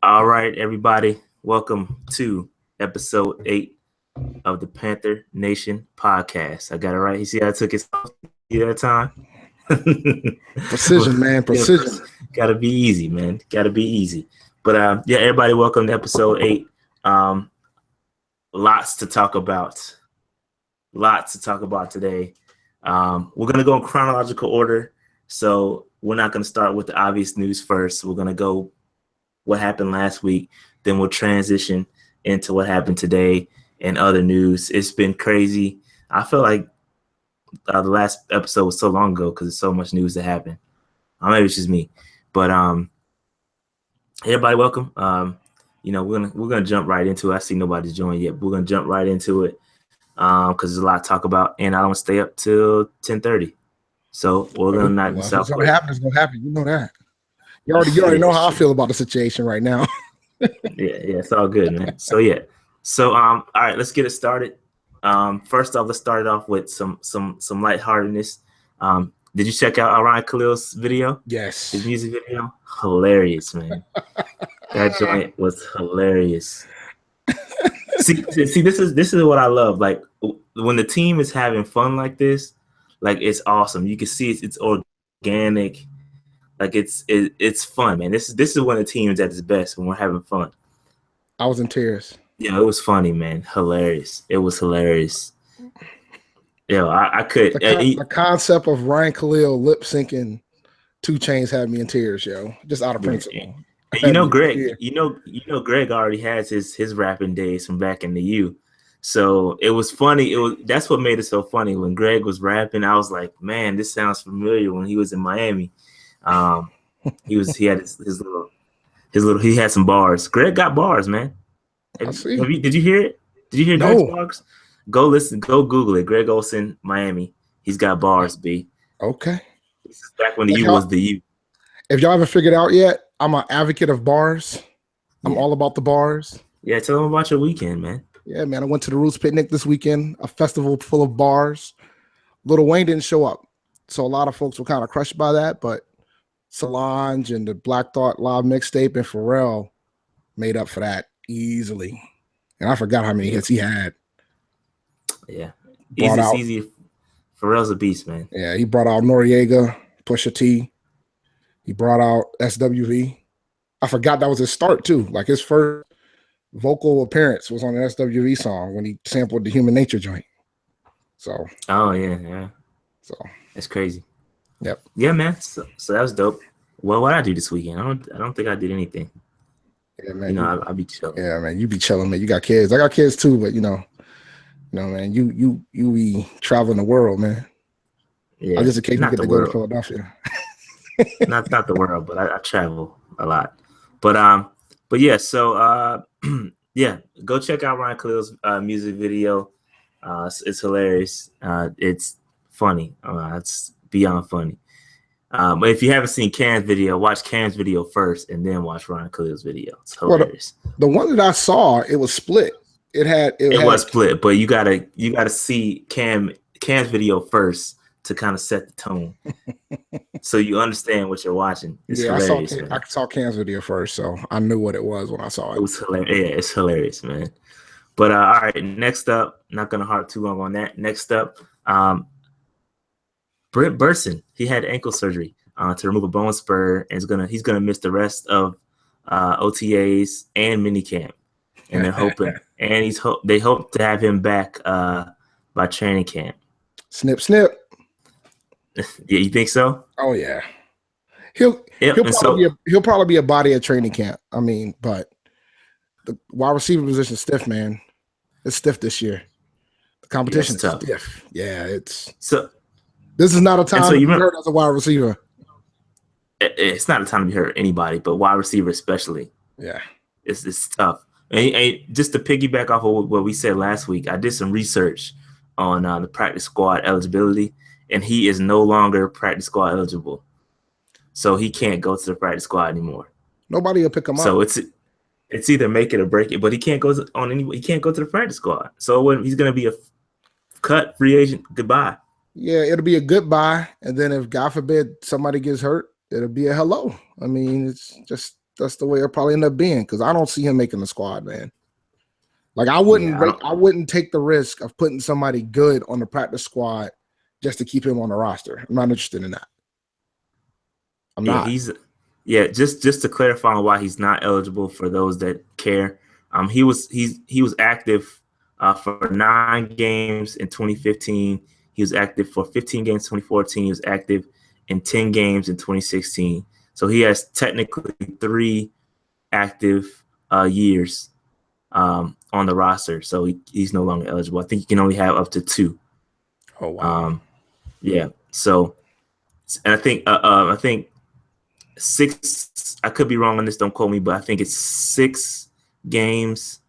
All right, everybody. Welcome to episode 8 of the Panther Nation podcast. I got it right. You see how I took it that time? Precision, man. Precision. Gotta be easy, man. Gotta be easy. But yeah, everybody, welcome to episode 8. Lots to talk about. Lots to talk about today. We're gonna go in chronological order. So we're not gonna start with the obvious news first. We're gonna go what happened last week, then we'll transition into what happened today and other news. It's been crazy. I feel like the last episode was so long ago because there's so much news that happened. Maybe it's just me, but everybody, welcome. We're gonna jump right into it. I see nobody's joined yet, but we're gonna jump right into it because there's a lot to talk about, and I don't want to stay up till 10:30. So we're gonna knock this out. What's gonna happen is gonna happen. You know that. You already know how I feel about the situation right now. yeah, it's all good, man. So all right, let's get it started. First off, let's start it off with some lightheartedness. Did you check out Ryan Khalil's video? Yes. His music video? Hilarious, man. That joint was hilarious. See, this is what I love. Like when the team is having fun like this, like it's awesome. You can see it's organic. Like it's fun, man. This is when the team is at its best, when we're having fun. I was in tears. Yeah, it was funny, man. Hilarious. It was hilarious. Yeah, I could. The concept of Ryan Khalil lip syncing 2 Chainz had me in tears, yo. Just out of principle. Greg. Greg already has his rapping days from back in the U. So it was funny. That's what made it so funny. When Greg was rapping, I was like, man, this sounds familiar. When he was in Miami. He had his little he had some bars. Greg got bars, man. Did you hear it? Did you hear Greg's bars? Go listen, go Google it. Greg Olsen, Miami. He's got bars, B. Okay. This is back when the U was the U. If y'all haven't figured out yet, I'm an advocate of bars. I'm all about the bars. Yeah, tell them about your weekend, man. Yeah, man. I went to the Roots Picnic this weekend, a festival full of bars. Lil Wayne didn't show up. So a lot of folks were kind of crushed by that, but Solange and the Black Thought live mixtape and Pharrell made up for that easily. And I forgot how many hits he had. Yeah. Easy. Pharrell's a beast, man. Yeah, he brought out Noriega, Pusha T. He brought out SWV. I forgot that was his start, too. Like his first vocal appearance was on an SWV song when he sampled the Human Nature joint. So. Oh, yeah. So. That's crazy. Yep. Yeah, man. So that was dope. Well, what I do this weekend? I don't think I did anything. Yeah, man. I'll be chilling. Yeah, man. You be chilling, man. You got kids. I got kids too, but man. You be traveling the world, man. Yeah. I just occasionally get to go to Philadelphia. not the world, but I travel a lot. But yeah. So yeah, go check out Ryan Khalil's music video. It's hilarious. It's funny. It's beyond funny. But if you haven't seen Cam's video, watch Cam's video first and then watch Ryan Khalil's video. It's hilarious. Well, the one that I saw, it was split. It was split, but you gotta see Cam's video first to kind of set the tone, so you understand what you're watching. It's hilarious. I saw Cam's video first, so I knew what it was when I saw it. It was hilarious. Yeah, it's hilarious, man. But all right, next up, not gonna harp too long on that. Next up, Brent Burson, he had ankle surgery to remove a bone spur, and he's gonna miss the rest of OTAs and minicamp. And they're hoping, and they hope to have him back by training camp. Snip, snip. Yeah, you think so? Oh yeah, he'll probably be a body at training camp. I mean, but the wide receiver position is stiff, man. It's stiff this year. The competition is stiff. Yeah, it's so. This is not a time to be hurt as a wide receiver. It's not a time to be hurt anybody, but wide receiver especially. Yeah, it's tough. And just to piggyback off of what we said last week, I did some research on the practice squad eligibility, and he is no longer practice squad eligible. So he can't go to the practice squad anymore. Nobody will pick him up. So it's either make it or break it, but he can't go to the practice squad. So he's going to be a cut free agent. Goodbye. Yeah, it'll be a goodbye. And then if God forbid somebody gets hurt, it'll be a hello. I mean, it's just that's the way it'll probably end up being because I don't see him making the squad, man. Like I wouldn't take the risk of putting somebody good on the practice squad just to keep him on the roster. I'm not interested in that. I'm not. Just to clarify on why he's not eligible for those that care. He was active for 9 games in 2015. He was active for 15 games in 2014. He was active in 10 games in 2016. So he has technically 3 active years on the roster. So he's no longer eligible. I think you can only have up to 2. Oh wow. Yeah. So, and I think 6. I could be wrong on this. Don't quote me, but I think it's 6 games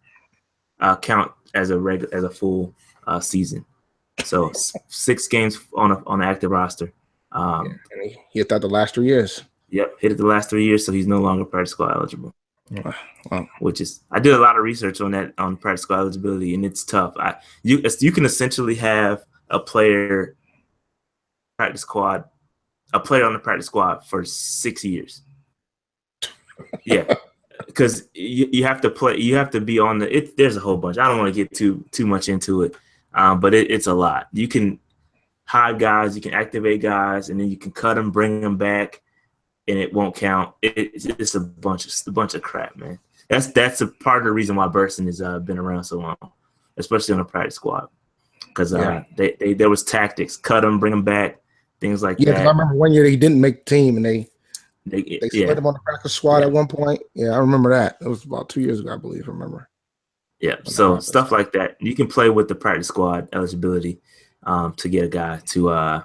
count as a full season. So 6 games on an active roster. And he hit that the last 3 years. Yep, hit it the last 3 years, so he's no longer practice squad eligible. Wow. Which is, I did a lot of research on that, on practice squad eligibility, and it's tough. You can essentially have a player on the practice squad for 6 years. Yeah, because you have to play. You have to be on the. There's a whole bunch. I don't want to get too much into it, but it's a lot. You can hide guys, you can activate guys, and then you can cut them, bring them back, and it won't count. It's a bunch of crap, man. That's a part of the reason why Burson has been around so long, especially on the practice squad, because there was tactics, cut them, bring them back, things like that. Yeah, I remember one year they didn't make the team, and they split them on the practice squad at one point. Yeah, I remember that. It was about 2 years ago, I believe. I remember. Yeah, so stuff like that. You can play with the practice squad eligibility to get a guy to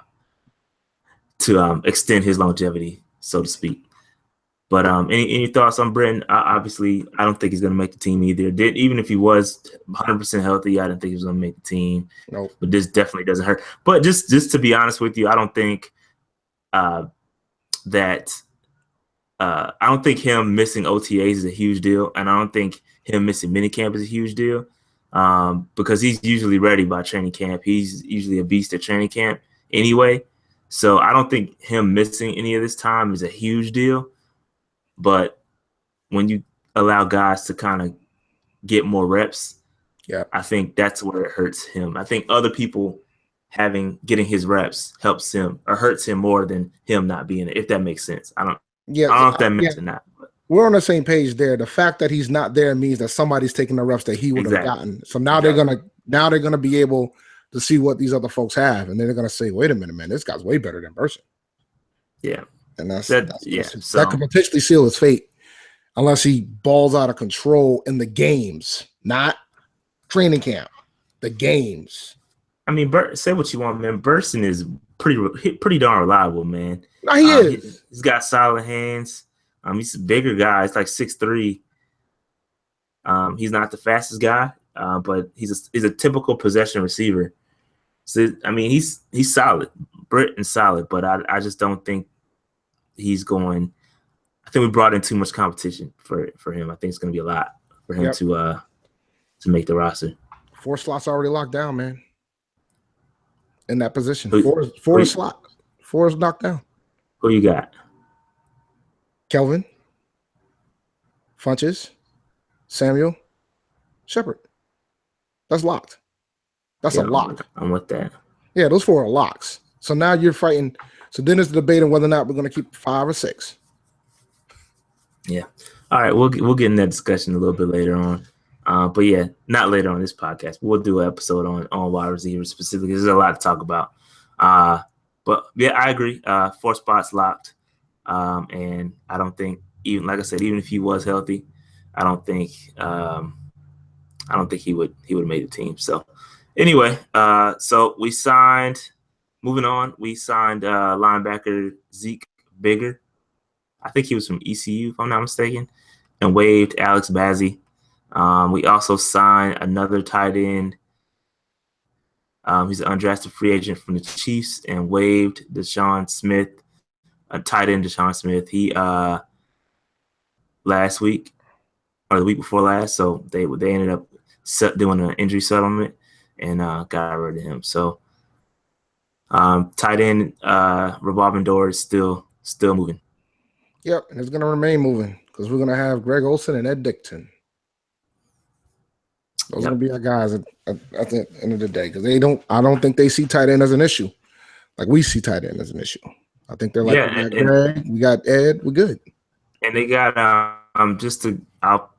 extend his longevity, so to speak. But any thoughts on Britton? Obviously, I don't think he's going to make the team either. Even if he was 100% healthy, I didn't think he was going to make the team. Nope. But this definitely doesn't hurt. But just to be honest with you, I don't think him missing OTAs is a huge deal, and I don't think him missing minicamp is a huge deal, because he's usually ready by training camp. He's usually a beast at training camp anyway. So I don't think him missing any of this time is a huge deal. But when you allow guys to kind of get more reps, I think that's where it hurts him. I think other people getting his reps helps him or hurts him more than him not being it, if that makes sense. I don't know if that makes it not. But. We're on the same page there. The fact that he's not there means that somebody's taking the reps that he would have gotten. So now they're gonna be able to see what these other folks have, and then they're gonna say, "Wait a minute, man, this guy's way better than Burson." Yeah. And that could potentially seal his fate unless he balls out of control in the games, not training camp, the games. I mean, say what you want, man. Burson is pretty darn reliable, man. No, he is. He's got solid hands. He's a bigger guy. He's like 6'3". He's not the fastest guy, but he's a typical possession receiver. So I mean, he's solid. Britton's solid, but I just don't think he's going. I think we brought in too much competition for him. I think it's going to be a lot for him to make the roster. 4 slots already locked down, man. In that position, four is knocked down. Who you got? Kelvin, Funches, Samuel, Shepard. That's locked. That's a lock. I'm with that. Yeah, those 4 are locks. So now you're fighting. So then it's debating whether or not we're going to keep 5 or 6. Yeah. All right. We'll get in that discussion a little bit later on. But yeah, not later on this podcast. We'll do an episode on wide receivers specifically. There's a lot to talk about. But yeah, I agree. 4 spots locked. And I don't think, even like I said, even if he was healthy, I don't think he would have made the team. So anyway, so we signed. Moving on, we signed linebacker Zeke Bigger. I think he was from ECU, if I'm not mistaken, and waived Alex Bazzie. We also signed another tight end. He's an undrafted free agent from the Chiefs and waived Deshaun Smith, a tight end Deshaun Smith. He last week or the week before last, so they ended up doing an injury settlement and got rid of him. So tight end revolving door is still moving. Yep, and it's going to remain moving because we're going to have Greg Olson and Ed Dickson. Those are going to be our guys at the end of the day because I don't think they see tight end as an issue. Like we see tight end as an issue. I think they're like, we got Greg, we got Ed, we're good. And they got just to out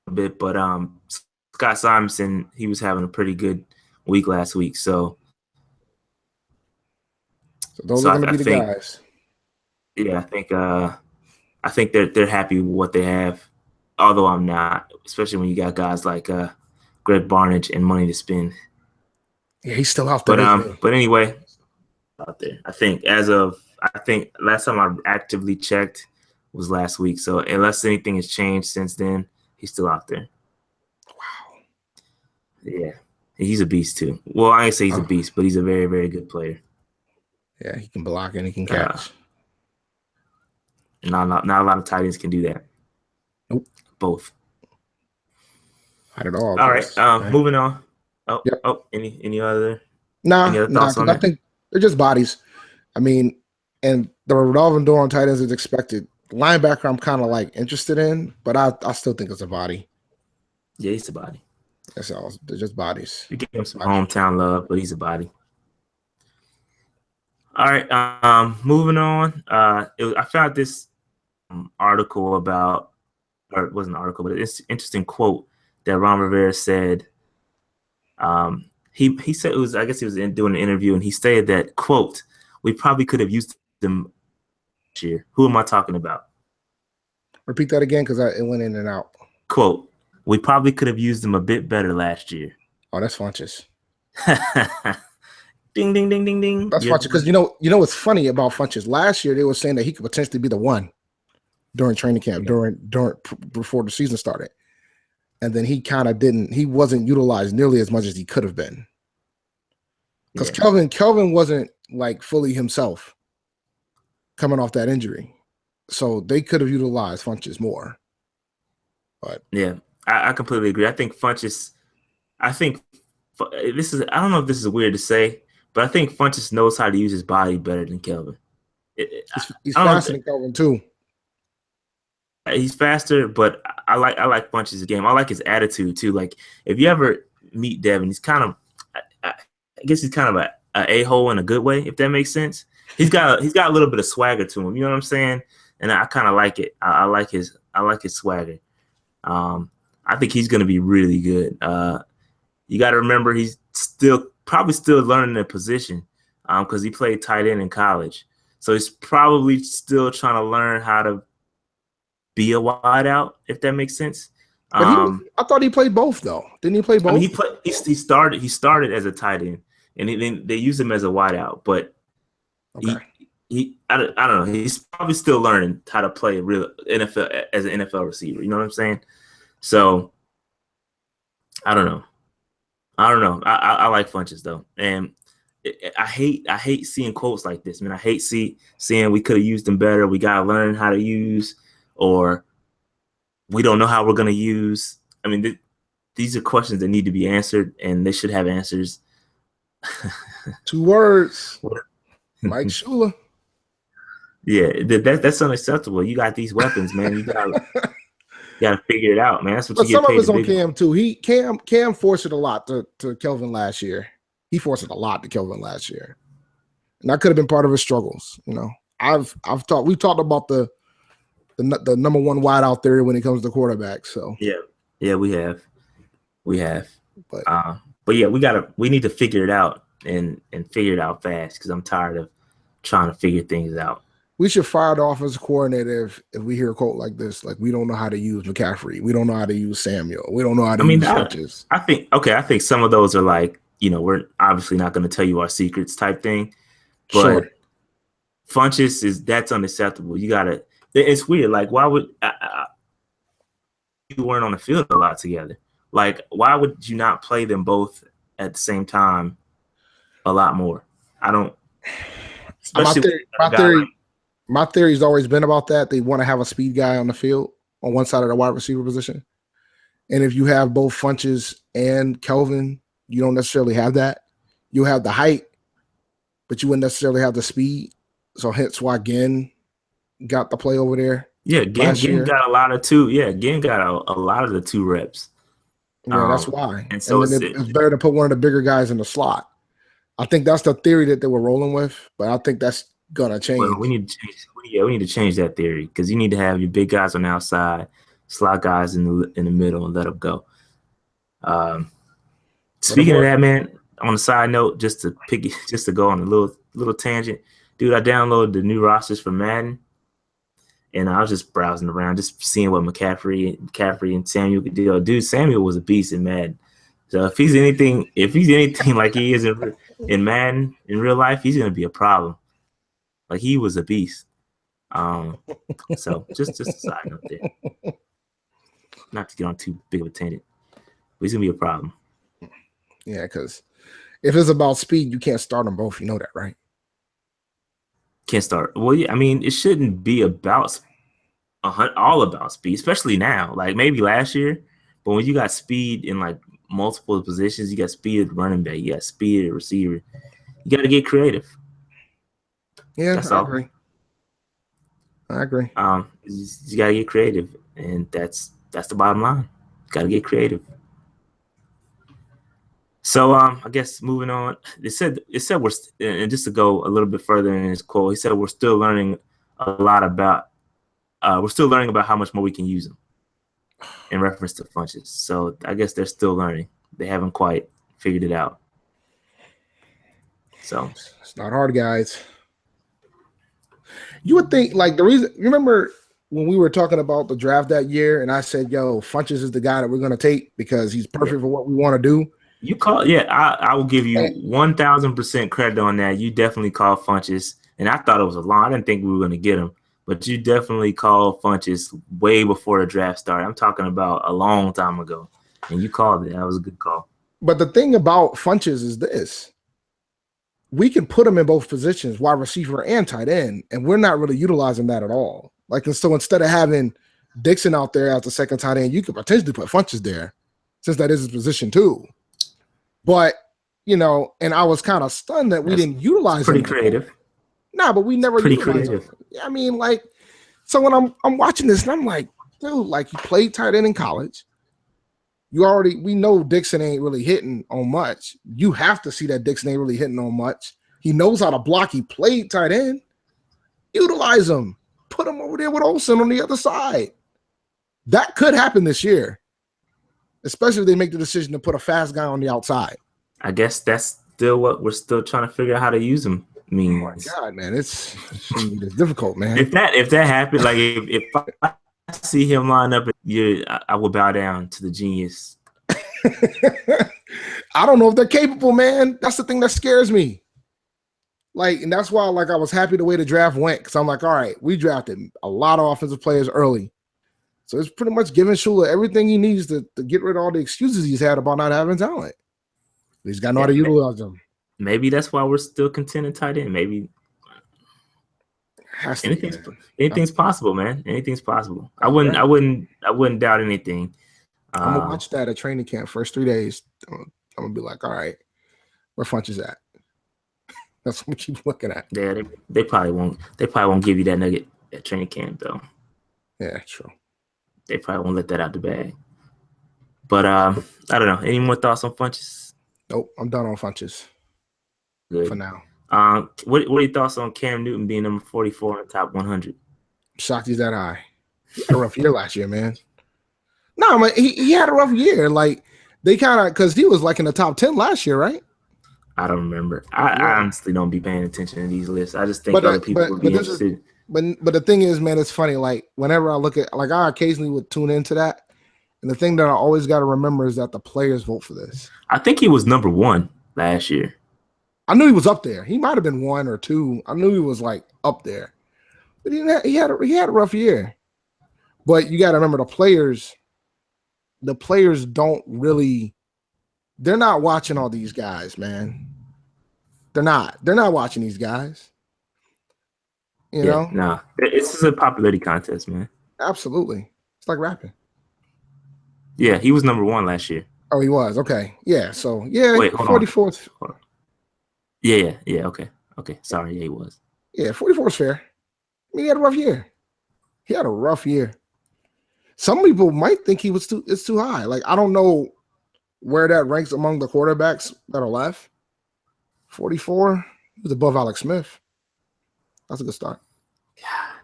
a bit, but Scott Simonson, he was having a pretty good week last week. So those are going to be the guys. Yeah, I think they're happy with what they have. Although I'm not, especially when you got guys like Greg Barnage and money to spend. Yeah, he's still out there. But anyway, out there. I think last time I actively checked was last week. So unless anything has changed since then, he's still out there. Wow. Yeah, he's a beast too. Well, I ain't say he's a beast, but he's a very, very good player. Yeah, he can block and he can catch. Not a lot of tight ends can do that. Nope. Both. Not at all. All right. Moving on. Any other? Any other thoughts on it? I think they're just bodies. I mean, and the revolving door on tight ends is expected. Linebacker, I'm kind of like interested in, but I still think it's a body. Yeah, he's a body. That's all. They're just bodies. You give him some hometown love, but he's a body. All right. Moving on. I found this article about, or it wasn't an article, but it's an interesting quote that Ron Rivera said. He said it was, I guess he was doing an interview, and he stated that, quote, "We probably could have used them last year." Who am I talking about? Repeat that again because it went in and out. Quote, "We probably could have used them a bit better last year." Oh, that's Funches. Ding, ding, ding, ding, ding. That's Funches because you know what's funny about Funches? Last year they were saying that he could potentially be the one during training camp, during before the season started. And then he kind of he wasn't utilized nearly as much as he could have been. Because Kelvin wasn't like fully himself coming off that injury. So they could have utilized Funches more. But yeah, I completely agree. I think Funches, I don't know if this is weird to say, but I think Funches knows how to use his body better than Kelvin. He's faster than Kelvin too. He's faster, but I like Funches' game. I like his attitude too. Like if you ever meet Devin, he's kind of, I guess he's kind of a a-hole in a good way, if that makes sense. He's got a little bit of swagger to him. You know what I'm saying? And I kind of like it. I like his swagger. I think he's going to be really good. You got to remember he's probably still learning the position because he played tight end in college. So he's probably still trying to learn how to be a wide out, if that makes sense. But I thought he played both though. Didn't he play both? I mean, he started as a tight end, and then they used him as a wide out. But I don't know. He's probably still learning how to play real NFL as an NFL receiver. You know what I'm saying? So I don't know. I like Funches though, and I hate seeing quotes like this. Man, I hate seeing we could have used them better. We gotta learn how to use, or we don't know how we're gonna use. I mean, these are questions that need to be answered, and they should have answers. 2 words. Mike Shula. Yeah, that's unacceptable. You got these weapons, man. You gotta figure it out, man. That's what you get paid. Some of it's on Cam too. Cam forced it a lot to Kelvin last year. He forced it a lot to Kelvin last year, and that could have been part of his struggles. You know, we've talked about the number one wide out theory when it comes to quarterbacks. So yeah, we have, but yeah, we need to figure it out and figure it out fast because I'm tired of trying to figure things out. We should fire the offensive coordinator if we hear a quote like this. Like, we don't know how to use McCaffrey. We don't know how to use Samuel. We don't know how to use Funches. I think some of those are like, we're obviously not going to tell you our secrets type thing. But sure. Funches that's unacceptable. It's weird. Like, why would you weren't on the field a lot together? Like, why would you not play them both at the same time a lot more? I don't. My theory's always been about that. They want to have a speed guy on the field on one side of the wide receiver position. And if you have both Funches and Kelvin, you don't necessarily have that. You have the height, but you wouldn't necessarily have the speed. So hence why Ginn got the play over there. Yeah, last Ginn year. got a lot of two. Yeah, Ginn got a lot of the two reps. Yeah, that's why. And so And then it's better to put one of the bigger guys in the slot. I think that's the theory that they were rolling with, but I think that's gonna change. well, we need to change. We need to change that theory because you need to have your big guys on the outside, slot guys in the middle, and let them go. Speaking of that, man, on a side note, just to go on a little tangent, dude, I downloaded the new rosters for Madden, and I was just browsing around, just seeing what McCaffrey and Samuel could do. Dude, Samuel was a beast in Madden. So if he's anything like he is in Madden in real life, he's gonna be a problem. Like he was a beast. So just a side note there. Not to get on too big of a tangent, but he's gonna be a problem. Yeah, because if it's about speed, you can't start them both. You know that, right? Can't start. Well, yeah, I mean, it shouldn't be about all about speed, especially now. Like maybe last year, but when you got speed in like multiple positions, you got speed at running back, you got speed at receiver. You got to get creative. Yeah, that's I agree. I agree. You got to get creative, and that's the bottom line. Got to get creative. So I guess moving on, it said we're, and just to go a little bit further in his quote, he said we're still learning a lot about how much more we can use them in reference to Funches. So I guess they're still learning. They haven't quite figured it out. So it's not hard, guys. You would think like the reason, you remember when we were talking about the draft that year and I said, yo, Funches is the guy that we're going to take because he's perfect for what we want to do. You call, yeah, I will give you 1,000% credit on that. You definitely called Funches, and I thought it was a long. I didn't think we were going to get him, but you definitely called Funches way before the draft started. I'm talking about a long time ago, and you called it. That was a good call. But the thing about Funches is this. We can put him in both positions, wide receiver and tight end, and we're not really utilizing that at all. Like, and so instead of having Dixon out there as the second tight end, you could potentially put Funches there, since that is his position too. But, you know, and I was kind of stunned that we didn't utilize pretty creative. Nah, but we never pretty creative. Him. I mean, like, so when I'm watching this and I'm like, dude, like you played tight end in college. We know Dixon ain't really hitting on much. You have to see that Dixon ain't really hitting on much. He knows how to block. He played tight end. Utilize him. Put him over there with Olsen on the other side. That could happen this year, especially if they make the decision to put a fast guy on the outside. I guess that's still what we're still trying to figure out how to use him. I mean, oh my God, man, it's difficult, man. If that happened, like if I see him line up, I will bow down to the genius. I don't know if they're capable, man. That's the thing that scares me. Like, and that's why, like, I was happy the way the draft went because I'm like, all right, we drafted a lot of offensive players early, so it's pretty much giving Shula everything he needs to get rid of all the excuses he's had about not having talent. He's got to know how to utilize them. Maybe that's why we're still content in tight end. Maybe anything's possible, man. Anything's possible. I wouldn't doubt anything. I'm gonna watch that at training camp first 3 days. I'm gonna be like, all right, where Funches at? That's what we keep looking at. Yeah, they probably won't. They probably won't give you that nugget at training camp, though. Yeah, true. They probably won't let that out the bag. But I don't know. Any more thoughts on Funches? Nope, I'm done on Funches. Good for now. What are your thoughts on Cam Newton being number 44 in the top 100? Shocked he's that high. He had a rough year last year, man. No, man, he had a rough year. Like they kind of because he was like in the top 10 last year, right? I don't remember. I honestly don't be paying attention to these lists. I just think other people would be interested. But the thing is, man, it's funny. Like whenever I look at, like I occasionally would tune into that, and the thing that I always got to remember is that the players vote for this. I think he was number 1 last year. I knew he was up there. He might have been 1 or 2. I knew he was like up there, but he had a rough year. But you got to remember the players. The players don't really. They're not watching all these guys, man. They're not. They're not watching these guys. You know? Nah. It's just a popularity contest, man. Absolutely. It's like rapping. Yeah, he was number 1 last year. Oh, he was. Okay. Yeah. So yeah, wait, 44th. Yeah. Okay. Sorry, yeah, he was. Yeah, 44 is fair. I mean, he had a rough year. He had a rough year. Some people might think it's too high. Like, I don't know where that ranks among the quarterbacks that are left. 44. He was above Alex Smith. That's a good start. God,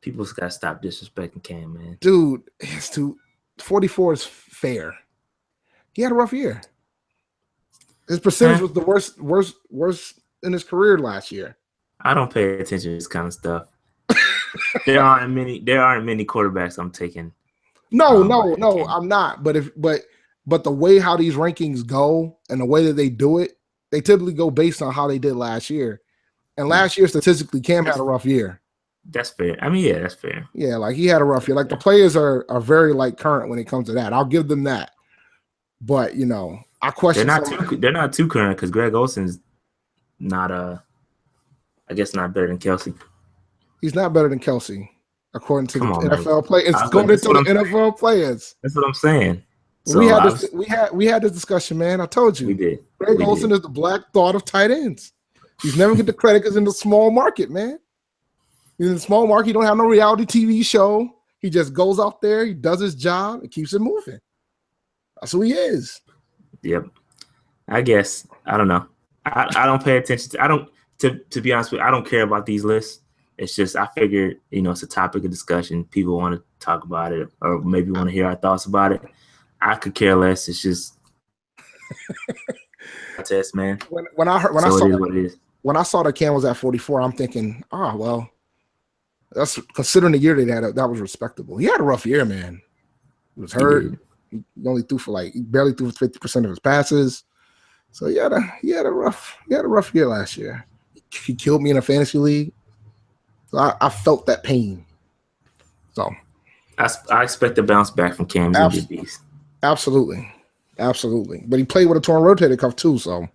people just gotta stop disrespecting Cam, man. Dude, 44 is fair. He had a rough year. His percentage was the worst in his career last year. I don't pay attention to this kind of stuff. There aren't many quarterbacks I'm taking. No, I'm not. But the way how these rankings go and the way that they do it, they typically go based on how they did last year. And last year, statistically, Cam had a rough year. That's fair. I mean, yeah, that's fair. Yeah, like he had a rough year. Like the players are very like current when it comes to that. I'll give them that. But I question. They're not too current because Greg Olson's not I guess not better than Kelsey. He's not better than Kelsey, according to NFL players. It's going into the NFL players. That's what I'm saying. So we had this discussion, man. I told you. We did. Greg Olson is the black thought of tight ends. He's never get the credit because in the small market, man. In the small market, he don't have no reality TV show. He just goes out there, he does his job, and keeps it moving. That's who he is. Yep. I guess. I don't know. I don't pay attention to be honest with you, I don't care about these lists. It's just I figured, it's a topic of discussion. People want to talk about it or maybe want to hear our thoughts about it. I could care less. It's just a test, man. When I saw that Cam was at 44, I'm thinking, well, that's considering the year they had, that was respectable. He had a rough year, man. He was hurt. He only threw he barely threw 50% of his passes. So he had a rough year last year. He killed me in a fantasy league. So I felt that pain. So I expect a bounce back from Cam. Absolutely. But he played with a torn rotator cuff too. So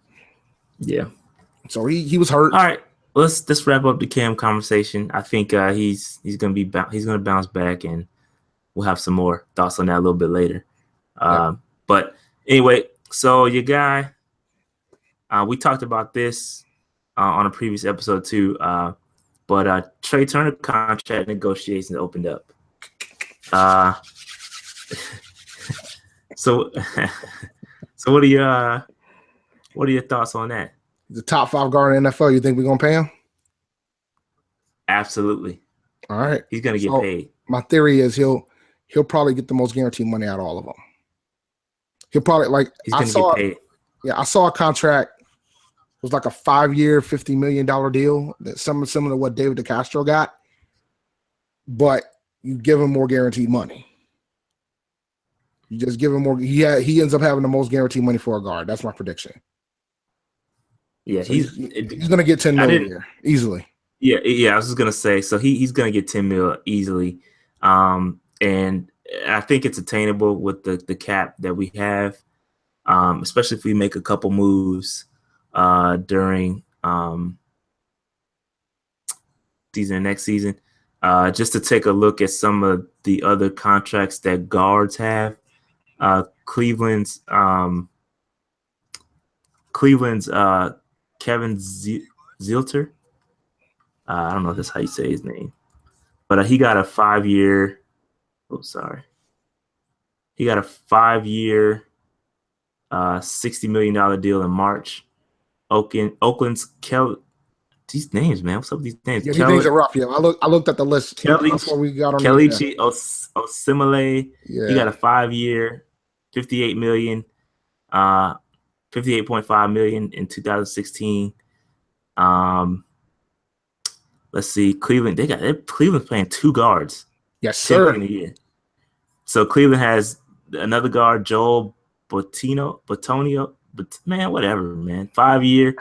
yeah. So he was hurt. All right. Let's wrap up the Cam conversation. I think he's gonna bounce back, and we'll have some more thoughts on that a little bit later. But anyway, so your guy, we talked about this on a previous episode too. But Trey Turner contract negotiations opened up. So what are your thoughts on that? The top 5 guard in the NFL. You think we're gonna pay him? Absolutely. All right. He's gonna get paid. My theory is he'll probably get the most guaranteed money out of all of them. He'll probably he's gonna get paid. Yeah, I saw a contract. It was like a 5-year, $50 million deal. That's something similar to what David DeCastro got. But you give him more guaranteed money. You just give him more. He ends up having the most guaranteed money for a guard. That's my prediction. Yeah, so he's going to get $10 million a year easily. Yeah. I was just going to say, so he's going to get $10 million easily. And I think it's attainable with the cap that we have, especially if we make a couple moves during next season, just to take a look at some of the other contracts that guards have. Cleveland's Kevin Zilter. I don't know if that's how you say his name, but he got a 5-year. Oh, sorry. He got a 5-year, $60 million deal in March. Oakland's Kelly. These names, man. What's up with these names? Yeah, these names are rough. Yeah, I looked at the list before we got on. Kelechi Osimile. Yeah. He got a 5-year, $58 million, $58.5 million in 2016. Let's see, Cleveland. Cleveland's playing 2 guards. Yes, sir. In a year. So Cleveland has another guard, Joel Botonio. But man, whatever, man. 5-year,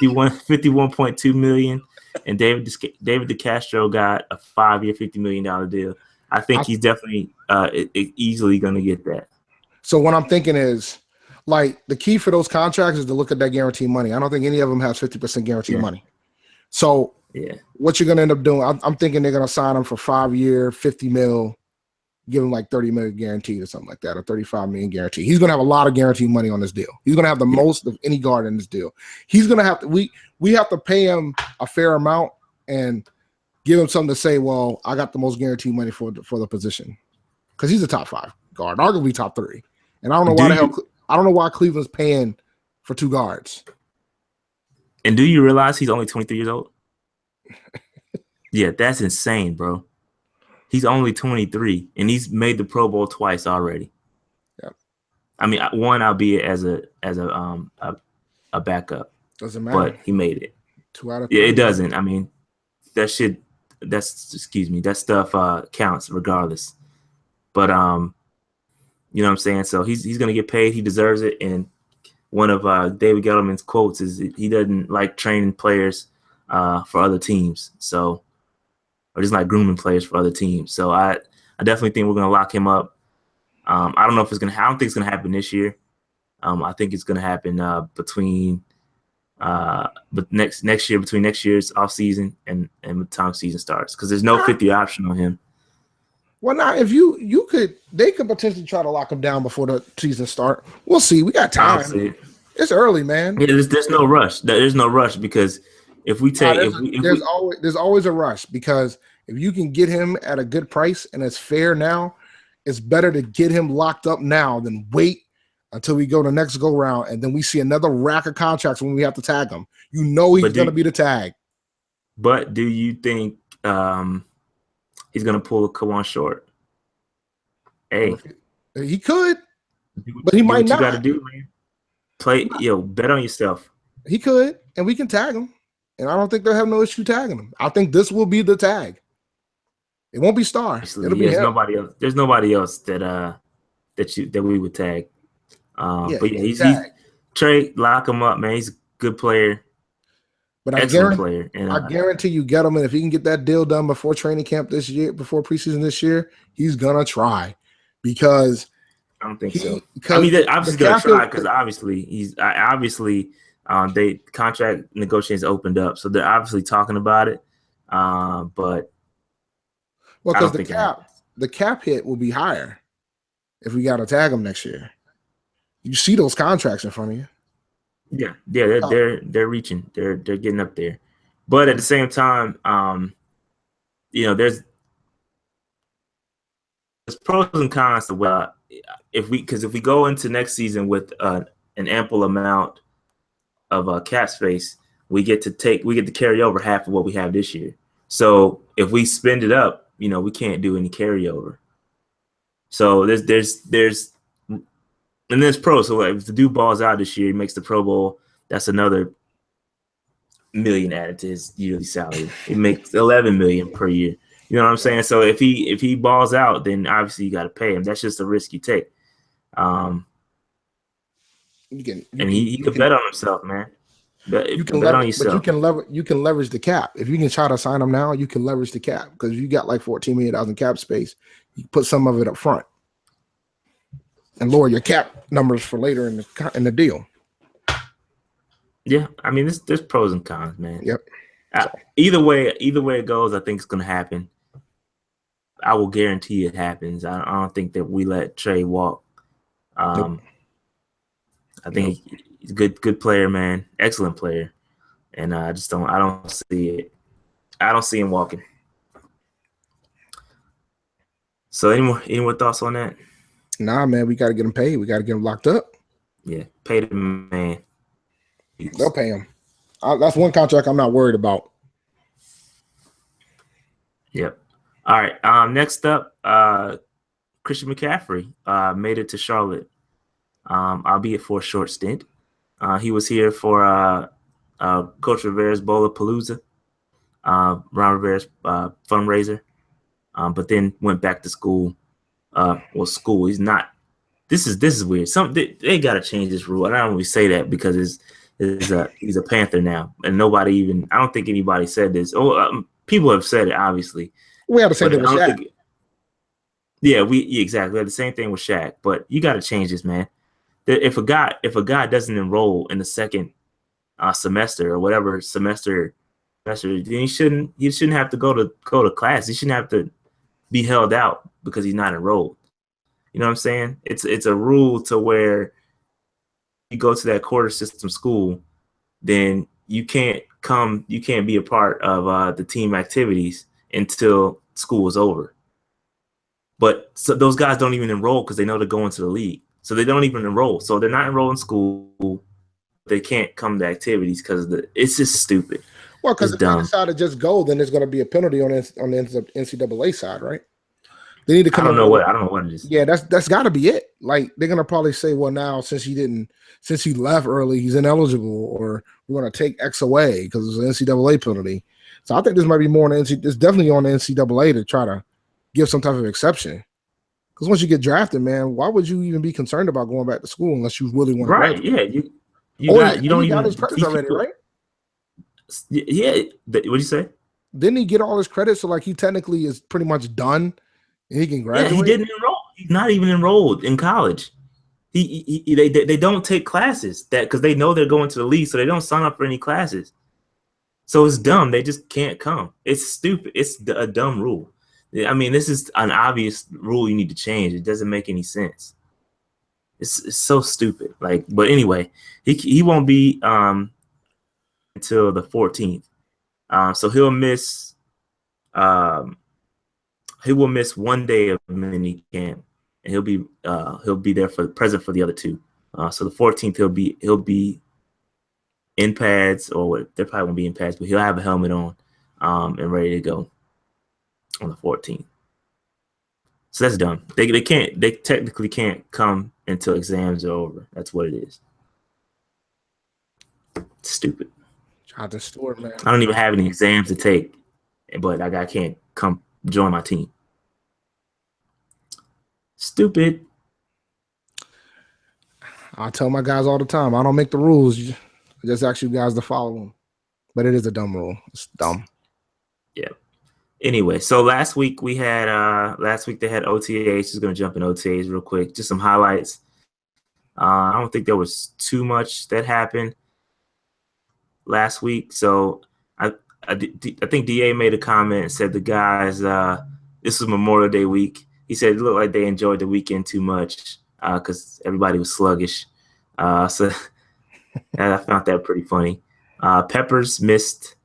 $51.2 million, and David DeCastro got a 5-year, $50 million deal. I think he's definitely easily going to get that. So what I'm thinking is, like, the key for those contracts is to look at that guaranteed money. I don't think any of them has 50% guaranteed money. So what you're going to end up doing, I'm thinking they're going to sign him for 5-year, $50 million, give him like $30 million guaranteed or something like that, or $35 million guaranteed. He's going to have a lot of guaranteed money on this deal. He's going to have the most of any guard in this deal. He's going to have to, we have to pay him a fair amount and give him something to say. Well, I got the most guaranteed money for the position because he's a top 5 guard, arguably top 3. And I don't know I don't know why Cleveland's paying for 2 guards. And do you realize he's only 23 years old? Yeah, that's insane, bro. He's only 23, and he's made the Pro Bowl twice already. Yeah, I mean, one albeit as a backup. Doesn't matter. But he made it. 2 out of 3. Yeah, it doesn't. I mean, that stuff counts regardless. But you know what I'm saying? So he's gonna get paid. He deserves it. And one of David Gettleman's quotes is he doesn't like training players for other teams. So, or just like grooming players for other teams. So I definitely think we're gonna lock him up. I don't know if it's gonna. I don't think it's gonna happen this year. I think it's gonna happen between next year, between next year's off season and the time season starts, because there's no 50 option on him. Well, now if they could potentially try to lock him down before the season start. We'll see. We got time. It's early, man. Yeah, there's no rush. There's no rush because if we take there's always a rush, because if you can get him at a good price and it's fair now, it's better to get him locked up now than wait until we go the next go round and then we see another rack of contracts when we have to tag him. You know he's going to be the tag. But do you think he's going to pull a Kawan Short? Hey, he could, but he might not. You got to do, man. Bet on yourself. He could, and we can tag him, and I don't think they'll have no issue tagging him. I think this will be the tag. It won't be Star. It'll be him. Nobody else. There's nobody else that we would tag. But yeah, he's Trey, lock him up, man. He's a good player. But I guarantee you, Gettleman, if he can get that deal done before training camp this year, before preseason this year, he's gonna try, because I don't think so. I mean, they're obviously gonna try, because obviously they contract negotiations opened up, so they're obviously talking about it. But because the cap hit will be higher if we got to tag him next year. You see those contracts in front of you. Yeah, they're reaching, they're getting up there, but at the same time, there's pros and cons to if we go into next season with an ample amount of cap space, we get to carry over half of what we have this year. So if we spend it up, we can't do any carryover. So there's and there's pros. So if the dude balls out this year, he makes the Pro Bowl, that's another $1 million added to his yearly salary. He makes $11 million per year. You know what I'm saying? So if he balls out, then obviously you got to pay him. That's just a risk you take. He can bet on himself, man. You can bet on yourself. But you can leverage the cap. If you can try to sign him now, you can leverage the cap, because you got like $14 million in cap space. You put some of it up front and lower your cap numbers for later in the deal. Yeah, I mean, there's pros and cons, man. Yep. Either way it goes, I think it's going to happen. I will guarantee it happens. I don't think that we let Trey walk. Nope. I think he's a good player, man. Excellent player. And I don't see it. I don't see him walking. So any more thoughts on that? Nah, man, we got to get him paid. We got to get him locked up. Yeah, pay the man. They'll pay him. That's one contract I'm not worried about. Yep. All right. Next up, Christian McCaffrey made it to Charlotte, albeit for a short stint. He was here for Coach Rivera's Bowlapalooza, Ron Rivera's fundraiser, but then went back to school. School. He's not. This is weird. They got to change this rule. And I don't really say that because he's a Panther now, and nobody even. I don't think anybody said this. People have said it, obviously. We have the same thing with Shaq. Exactly. We had the same thing with Shaq. But you got to change this, man. If a guy doesn't enroll in the second semester or whatever semester, then he shouldn't have to go to class. He shouldn't have to be held out because he's not enrolled. You know what I'm saying? It's a rule to where you go to that quarter system school, then you can't be a part of the team activities until school was over. But so those guys don't even enroll because they know they're going to the league. So they don't even enroll. So they're not enrolled in school. They can't come to activities because it's just stupid. Well, because it's if dumb. they decide to just go, then there's going to be a penalty on the NCAA side, right? They need to come. I don't know what it is. Yeah, that's got to be it. Like they're gonna probably say, well, now since he left early, he's ineligible, or we're gonna take X away because it's an NCAA penalty. So I think this might be more on the it's definitely on the NCAA to try to give some type of exception. Because once you get drafted, man, why would you even be concerned about going back to school unless you really want to? Right? Graduate? Yeah, you don't even got his credits already, right? Yeah. What'd you say? Didn't he get all his credits? So like he technically is pretty much done. And he can graduate. Yeah, he didn't enroll. He's not even enrolled in college. They don't take classes because they know they're going to the league, so they don't sign up for any classes. So it's dumb. They just can't come. It's stupid. It's a dumb rule. I mean, this is an obvious rule you need to change. It doesn't make any sense. It's so stupid. Like, but anyway, he won't be until the 14th. So he'll miss. He will miss 1 day of mini camp, and he'll be there present for the other two. So the 14th he'll be in pads, or they probably won't be in pads, but he'll have a helmet on and ready to go on the 14th. So that's dumb. They technically can't come until exams are over. That's what it is. It's stupid. Jonathan Stewart, man. I don't even have any exams to take, but I can't come join my team. Stupid. I tell my guys all the time, I don't make the rules. I just ask you guys to follow them. But it is a dumb rule. It's dumb. Yeah. Anyway, so last week they had OTAs. Just gonna jump in OTAs real quick. Just some highlights. I don't think there was too much that happened last week. So I think DA made a comment and said the guys, this was Memorial Day week. He said it looked like they enjoyed the weekend too much because everybody was sluggish. So I found that pretty funny. Peppers missed.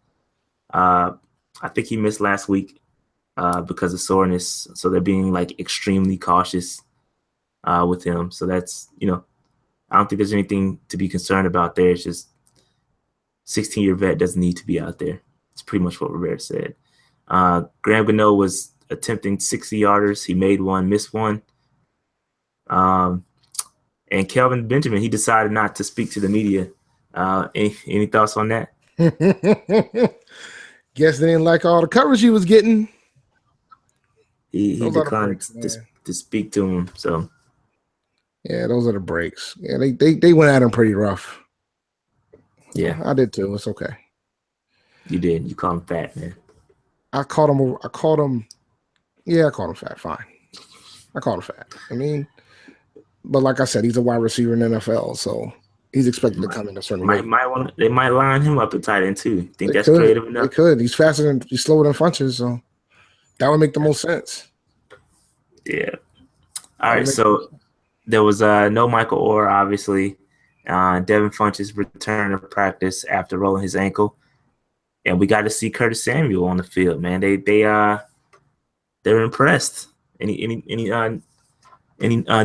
I think he missed last week because of soreness. So they're being like extremely cautious with him. So that's, I don't think there's anything to be concerned about there. It's just 16-year vet doesn't need to be out there. It's pretty much what Rivera said. Graham Gano was attempting 60-yarders. He made one, missed one. And Kelvin Benjamin, he decided not to speak to the media. Any thoughts on that? Guess they didn't like all the coverage he was getting. He declined to speak to him. So yeah, those are the breaks. Yeah, they went at him pretty rough. Yeah, I did too. It's okay. You did. You called him fat, man. I called him. Yeah, I called him fat. Fine. I called him fat. I mean, but like I said, he's a wide receiver in the NFL, so he's expected to come in a certain way. They might line him up at tight end too. Think that's creative enough? They could. He's slower than Funches, so that would make the most sense. Yeah. All right. So there was no Michael Orr, obviously. Devin Funches returned to practice after rolling his ankle, and we got to see Curtis Samuel on the field. Man, they're impressed. Any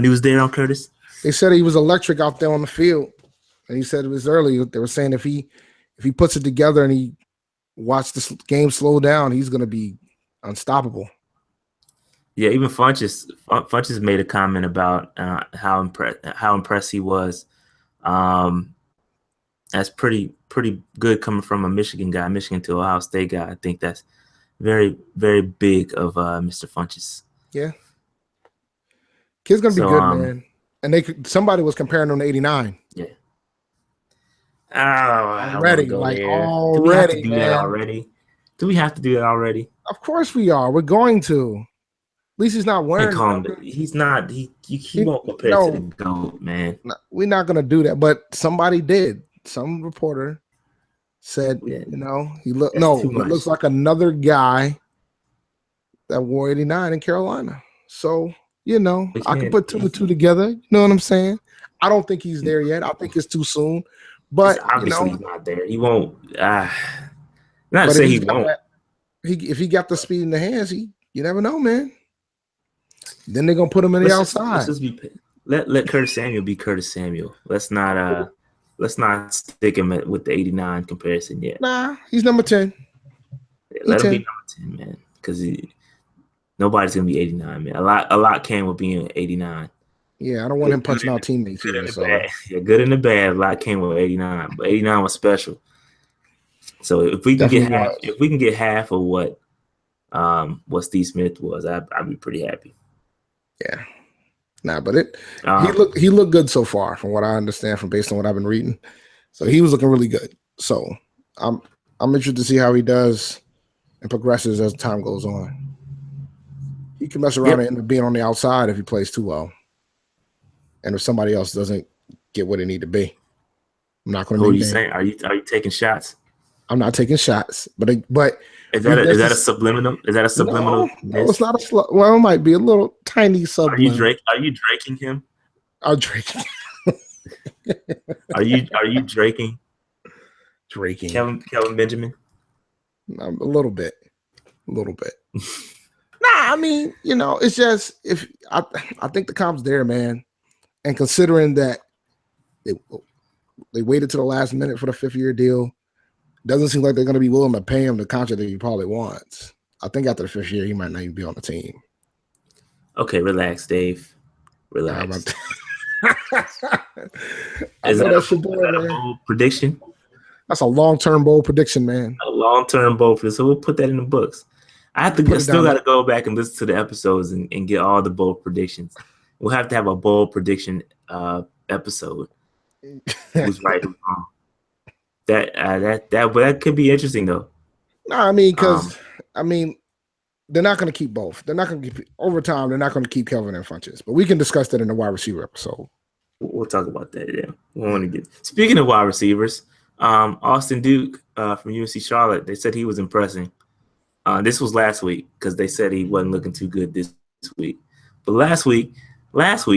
news there on Curtis? They said he was electric out there on the field, and he said it was early. They were saying if he puts it together and he watched the game slow down, he's going to be unstoppable. Yeah, even Funches made a comment about how impressed he was. That's pretty good coming from a Michigan guy, Michigan to Ohio State guy. I think that's very, very big of Mr. Funches. Yeah, kid's gonna be good, man. And somebody was comparing him to 89. Yeah. Oh, already, like already. Do we have to do that already? Do we have to do that already? Of course we are. We're going to. At least he's not wearing. He's not. He won't compare to the GOAT, man. No, we're not gonna do that. But somebody did. Some reporter said, he looks like another guy that wore 89 in Carolina. So I can put two and two together. You know what I'm saying? I don't think he's there yet. I think it's too soon. But obviously he's not there. He won't. Not to say he won't. if he got the speed in the hands, you never know, man. Then they're gonna put him in the outside. Let Curtis Samuel be Curtis Samuel. Let's not stick him with the 89 comparison yet. Nah, he's number 10. Yeah, let him be number 10, man, because nobody's gonna be 89, man. A lot came with being 89. Yeah, I don't want him punching out teammates either. So yeah, good and the bad. A lot came with 89, but 89 was special. So if we can get half of what Steve Smith was, I'd be pretty happy. Yeah. Nah, but he looked good so far, from what I understand, based on what I've been reading. So he was looking really good. So I'm interested to see how he does and progresses as time goes on. He can mess around and end up being on the outside if he plays too well, and if somebody else doesn't get what they need to be. I'm not going to. What are you saying? Are you taking shots? I'm not taking shots, but is that a subliminal? Is that a subliminal? No, it's not a. Well, it might be a little tiny subliminal. Are you draking him? I'm draking. Are you draking? Draking. Kelvin Benjamin. A little bit. Nah, I mean, it's just if I think the comp's there, man, and considering that they waited to the last minute for the 5-year deal, doesn't seem like they're going to be willing to pay him the contract that he probably wants. I think after the 5th year, he might not even be on the team. Okay, relax, Dave. Relax. Is that a bold prediction? That's a long-term bold prediction, man. A long-term bold prediction. So we'll put that in the books. I still got to go back and listen to the episodes and get all the bold predictions. We'll have to have a bold prediction episode. Who's right? Who's wrong? That could be interesting though. No, I mean, because they're not going to keep both. They're not going to keep over time. They're not going to keep Kelvin and Funches. But we can discuss that in the wide receiver episode. We'll talk about that. Yeah, we want to get. Speaking of wide receivers, Austin Duke from UNC Charlotte. They said he was impressing. This was last week because they said he wasn't looking too good this week. But last week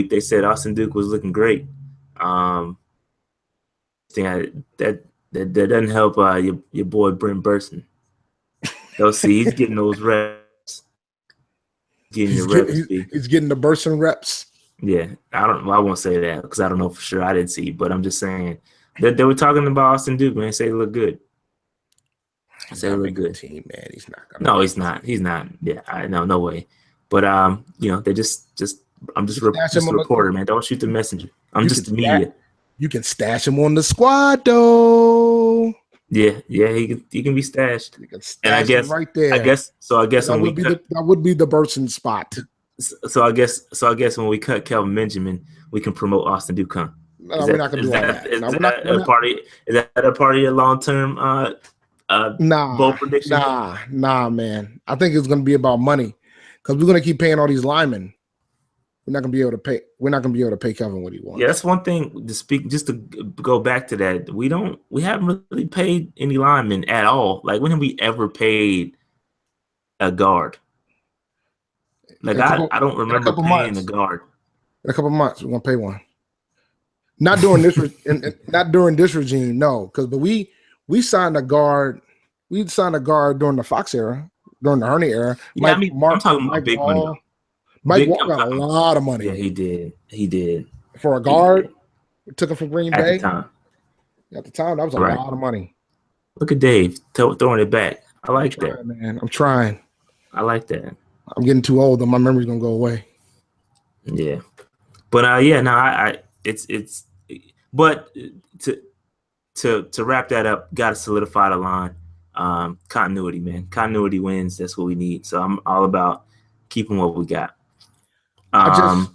they said Austin Duke was looking great. That doesn't help your boy Brent Burson. You'll see he's getting those reps. He's getting the Burson reps. Yeah, I won't say that because I don't know for sure. I didn't see, but I'm just saying that they were talking about Austin Duke, man. Say he look good. Say he look good. Team, man. He's not gonna. No, he's not. He's not. Yeah, I know, no way. But they just I'm just a reporter, man. Don't shoot the messenger. I'm just the media. You can stash him on the squad, though. Yeah, he can be stashed. You can stash him right there. I guess that would be the Burson spot. So I guess when we cut Kelvin Benjamin, we can promote Austin Duke. No, we're not gonna do that. Is that a part of your long-term bold prediction? Nah, man. I think it's gonna be about money because we're gonna keep paying all these linemen. We're not gonna be able to pay. We're not gonna be able to pay Kelvin what he wants. Yeah, that's one thing to speak. Just to go back to that, we haven't really paid any linemen at all. Like, when have we ever paid a guard? Like, I don't remember paying a guard. In a couple months, we're gonna pay one. Not during this, not during this regime, no. Because we signed a guard. We signed a guard during the Fox era, during the Hurney era. Yeah, I'm talking about big money though. Mike Wall got a lot of money. Yeah, he did. For a guard, we took him from Green Bay. At the time, that was a lot of money. Look at Dave throwing it back. I like that. Man, I'm trying. I like that. I'm getting too old, though. My memory's gonna go away. Yeah, but it's. But to wrap that up, got to solidify the line. Continuity, man. Continuity wins. That's what we need. So I'm all about keeping what we got. I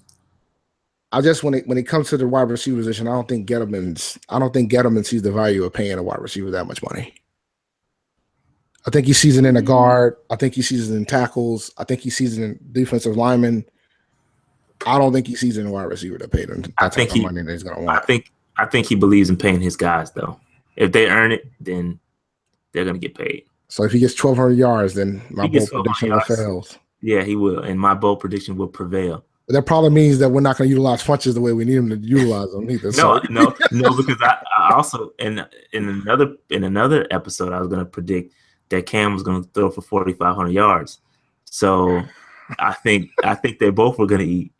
just when it comes to the wide receiver position, I don't think Gettleman sees the value of paying a wide receiver that much money. I think he sees it in a guard. I think he sees it in tackles. I think he sees it in defensive linemen. I don't think he sees it in a wide receiver to pay them that type of money that he's gonna want. I think he believes in paying his guys though. If they earn it, then they're gonna get paid. So if he gets 1,200 yards, then my bold prediction fails. Yeah, he will, and my bold prediction will prevail. But that probably means that we're not going to utilize Funches the way we need him to utilize them either. No, because I also in another episode I was going to predict that Cam was going to throw for 4,500 yards. So I think they both were going to eat.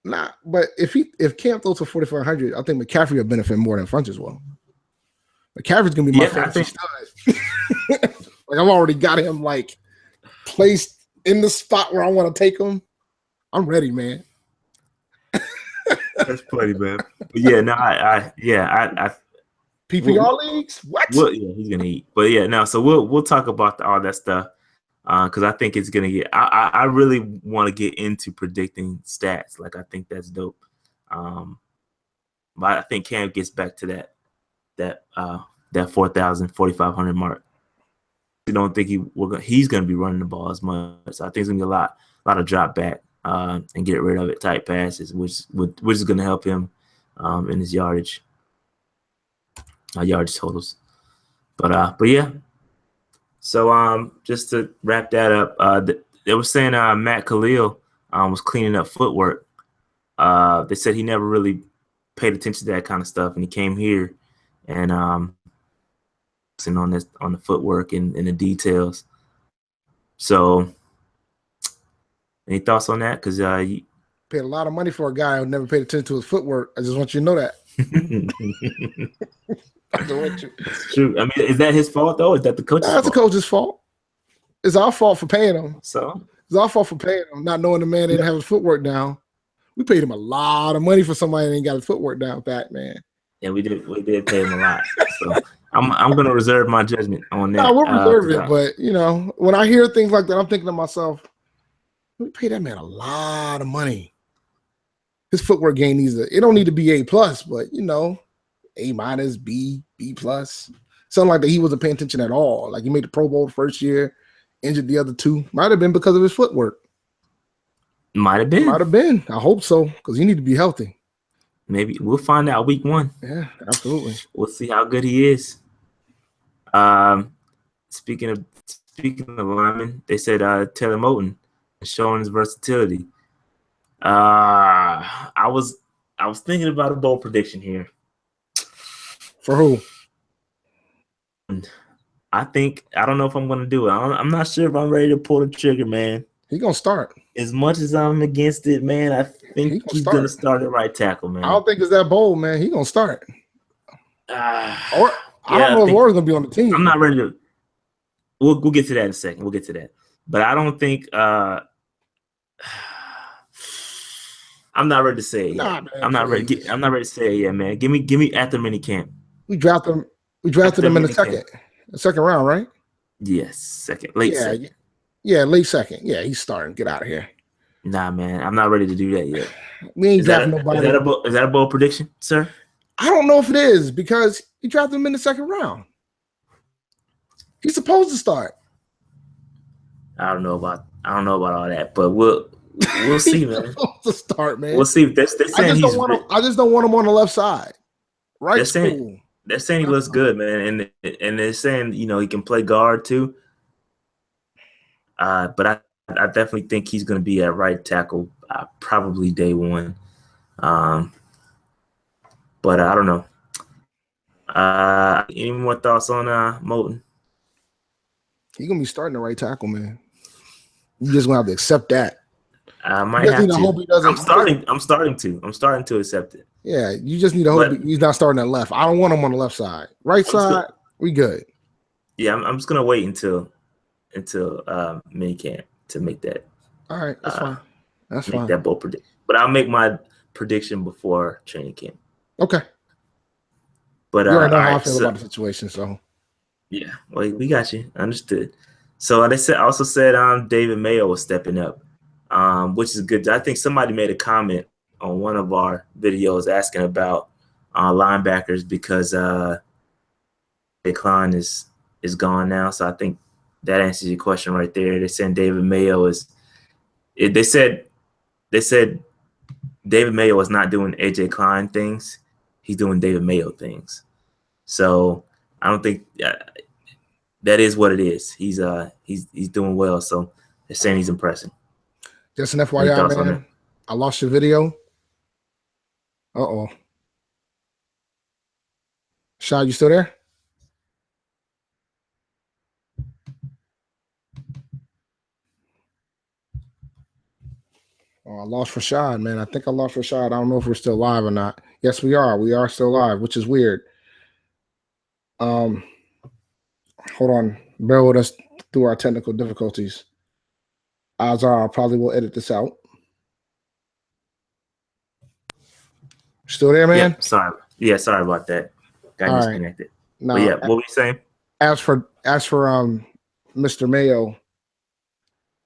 Nah, but if Cam throws for 4,500, I think McCaffrey will benefit more than Funch as well. McCaffrey's gonna be my fantasy stud. Like I've already got him like placed in the spot where I want to take him. I'm ready, man. That's funny, man. But yeah, no, I PPR leagues? What? Yeah, he's gonna eat. But yeah, no. So we'll talk about all that stuff because I think it's gonna get. I really want to get into predicting stats. Like I think that's dope. But I think Cam gets back to that 4,000, 4,500 mark. I don't think he's gonna be running the ball as much. So I think it's gonna be a lot of drop back and get rid of it tight passes, which is gonna help him in his yardage totals. But yeah. So just to wrap that up, they were saying Matt Khalil was cleaning up footwork. They said he never really paid attention to that kind of stuff, and he came here and on the footwork and the details. So, any thoughts on that? Because you paid a lot of money for a guy who never paid attention to his footwork. I just want you to know that. It's true. I mean, is that his fault though? Is that the coach's fault? That's the coach's fault. It's our fault for paying him. So it's our fault for paying him, not knowing the man didn't have his footwork down. We paid him a lot of money for somebody that ain't got his footwork down pat, man. Yeah, we did pay him a lot. So I'm gonna reserve my judgment on that. No, we'll reserve it, but you know, when I hear things like that, I'm thinking to myself, we pay that man a lot of money. His footwork game it don't need to be A+, but you know, A-, B+. Something like that. He wasn't paying attention at all. Like he made the Pro Bowl the first year, injured the other two. Might have been because of his footwork. Might have been. I hope so, because he need to be healthy. Maybe we'll find out week 1. Yeah, absolutely. We'll see how good he is. Speaking of linemen, they said Taylor Moton is showing his versatility. I was thinking about a bold prediction here. For who? I don't know if I'm gonna do it. I'm not sure if I'm ready to pull the trigger, man. He's gonna start. As much as I'm against it, man, I think he's gonna start at right tackle, man. I don't think it's that bold, man. He's gonna start. I don't know if Laura's gonna be on the team. I'm not ready to. We'll get to that in a second. We'll get to that, but I don't think. I'm not ready to say it yet. Nah, man, I'm not ready to say it yet, man. Give me after mini camp. We drafted him in the second round, right? Yes, late second. Yeah, late second. Yeah, he's starting. Get out of here. Nah, man, I'm not ready to do that yet. We ain't drafting nobody. Is that a bold prediction, sir? I don't know if it is because you drafted him in the second round. He's supposed to start. I don't know about all that, but we'll see, man. Supposed to start, man. We'll see. They're saying I just don't want him on the left side. Right. They're saying he looks good, man, and they're saying he can play guard too. But I definitely think he's going to be at right tackle probably day 1. But I don't know. Any more thoughts on Moton? He's going to be starting at right tackle, man. You just going to have to accept that. I might have to. Hope he doesn't. I'm starting to accept it. Yeah, you just need to hope he's not starting at left. I don't want him on the left side. Right side, we good. Yeah, I'm just going to wait until minicamp to make that. All right, that's fine. That's make fine. That bold prediction, but I'll make my prediction before training camp. Okay. But you already know how I feel about the situation, so yeah, well, we got you. Understood. So they also said David Mayo was stepping up, which is good. I think somebody made a comment on one of our videos asking about linebackers because Klein is gone now. So I think that answers your question right there. They're saying David Mayo they said David Mayo is not doing AJ Klein things. He's doing David Mayo things. So I don't think that is what it is. He's doing well. So they're saying he's impressing. Just an FYI, man. I lost your video. Shah, you still there? Oh, I lost Rashad, man. I think I lost Rashad. I don't know if we're still live or not. Yes, we are. We are still live, which is weird. Hold on. Bear with us through our technical difficulties. Odds are I probably will edit this out. Still there, man? Yep. Sorry. Yeah, sorry about that. Got All right. disconnected. Now, But yeah, what were you saying? as for Mr. Mayo,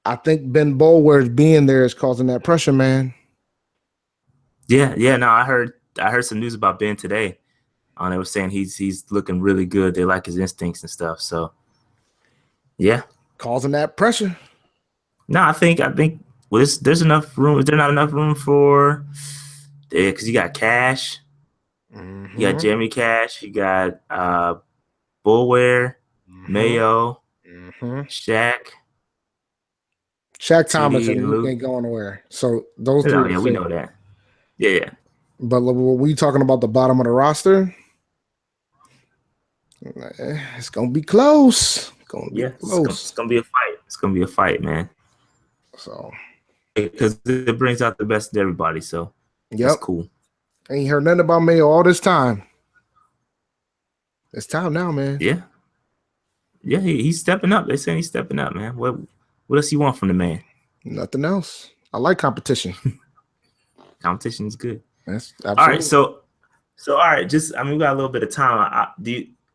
I think Ben Boulware's being there is causing that pressure, man. Yeah. No, I heard some news about Ben today. They were saying he's looking really good. They like his instincts and stuff. So yeah. Causing that pressure. No, I think well, there's enough room. Is there not enough room for? Yeah, because you got Cash, you got Jeremy Cash, you got Bulware, Mayo, Shaq Thomas and and Luke Luke. ain't going nowhere. So those No, three. yeah, we know that. Yeah. But when we talking about the bottom of the roster, it's gonna be close. It's gonna be a fight. It's gonna be a fight, man. So because it brings out the best in everybody. So that's cool. Ain't heard nothing about Mayo all this time. It's time now, man. Yeah, he's stepping up. They're saying he's stepping up, man. What else you want from the man? Nothing else. I like competition. Competition is good. That's absolutely. All right. So all right. We got a little bit of time.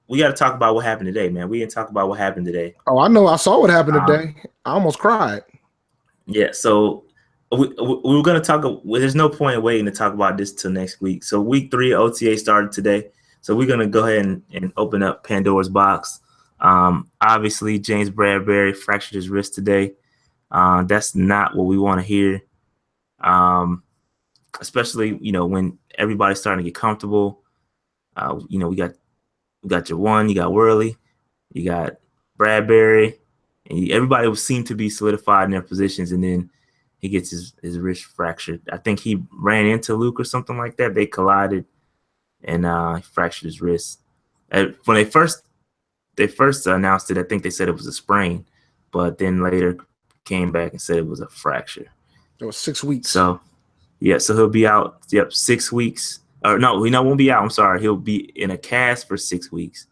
We got to talk about what happened today, man. We didn't talk about what happened today. Oh, I know. I saw what happened today. I almost cried. Yeah. So we were going to talk. Well, there's no point in waiting to talk about this till next week. So week 3 OTA started today. So we're going to go ahead and open up Pandora's box. Obviously, James Bradbury fractured his wrist today. That's not what we want to hear. Especially, when everybody's starting to get comfortable. We got Jawan, you got Worley, you got Bradbury, and everybody would seem to be solidified in their positions, and then he gets his wrist fractured. I think he ran into Luke or something like that. They collided, and he fractured his wrist. When they first announced it, I think they said it was a sprain, but then later came back and said it was a fracture. It was 6 weeks. So, yeah, so he'll be out. Yep, 6 weeks. Or no, he won't be out. I'm sorry. He'll be in a cast for 6 weeks.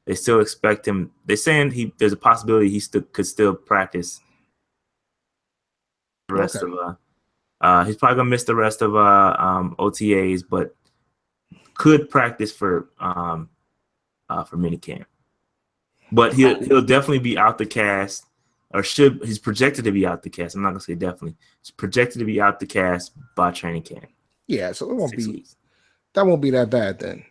They still expect him. They're saying there's a possibility he could still practice the rest of he's probably gonna miss the rest of OTAs, but could practice for minicamp. But he'll definitely be out the cast, or he's projected to be out the cast. I'm not gonna say definitely. He's projected to be out the cast by training camp. Yeah, so it won't be. That won't be that bad then.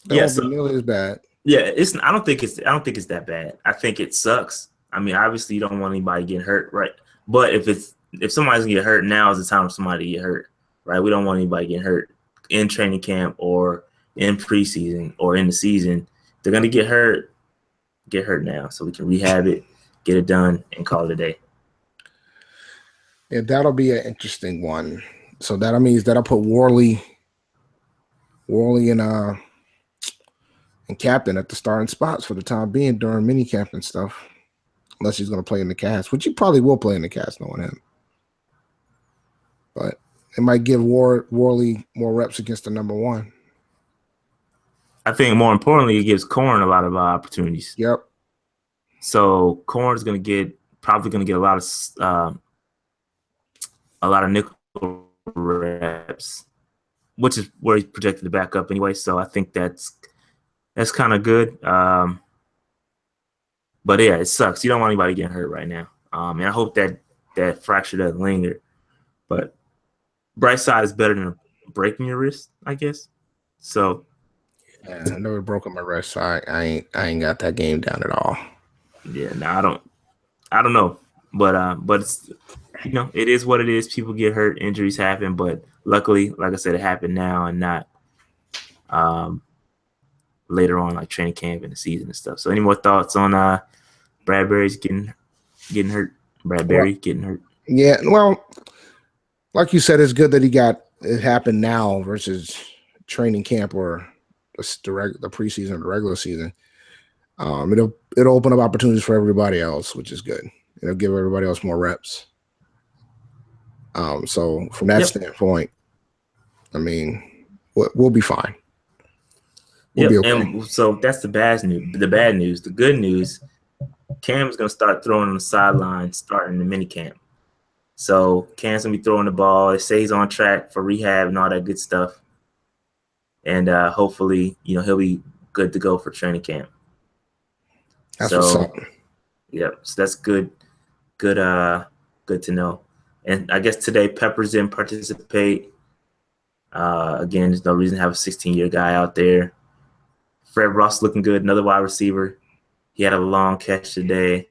That won't be nearly as bad. Yeah, I don't think it's that bad. I think it sucks. I mean, obviously you don't want anybody getting hurt, right? But if somebody's gonna get hurt, now is the time for somebody to get hurt, right? We don't want anybody getting hurt in training camp or in preseason or in the season. If they're gonna get hurt now, so we can rehab it, get it done, and call it a day. Yeah, that'll be an interesting one. So that means that I'll put Worley and captain at the starting spots for the time being during mini camp and stuff, unless he's going to play in the cast, which he probably will play in the cast, knowing him. But it might give Worley more reps against the number one. I think more importantly, it gives Corn a lot of opportunities. Yep. So Corn's probably going to get a lot of nickel reps, which is where he's projected to back up anyway. So I think that's kind of good. But yeah, it sucks. You don't want anybody getting hurt right now. And I hope that fracture doesn't linger. But bright side is better than breaking your wrist, I guess. So yeah, I never broken my wrist, so I ain't got that game down at all. Yeah, no, I don't know. But it's it is what it is. People get hurt, injuries happen, but luckily, like I said, it happened now and not later on, like training camp and the season and stuff. So, any more thoughts on Bradbury's getting hurt? Getting hurt? Yeah, well, like you said, it's good that it happened now versus training camp or the preseason or the regular season. It'll open up opportunities for everybody else, which is good. It'll give everybody else more reps. So from that Yep. standpoint, I mean, we'll be fine. We'll Yep. be okay. And so that's the bad news. The bad news. The good news, Cam's going to start throwing on the sideline starting the mini camp. So Cam's going to be throwing the ball. They say he's on track for rehab and all that good stuff. And hopefully, he'll be good to go for training camp. That's what's up. Yep. So that's good. Good to know. And I guess today Peppers didn't participate. Again, there's no reason to have a 16-year guy out there. Fred Ross looking good, another wide receiver. He had a long catch today.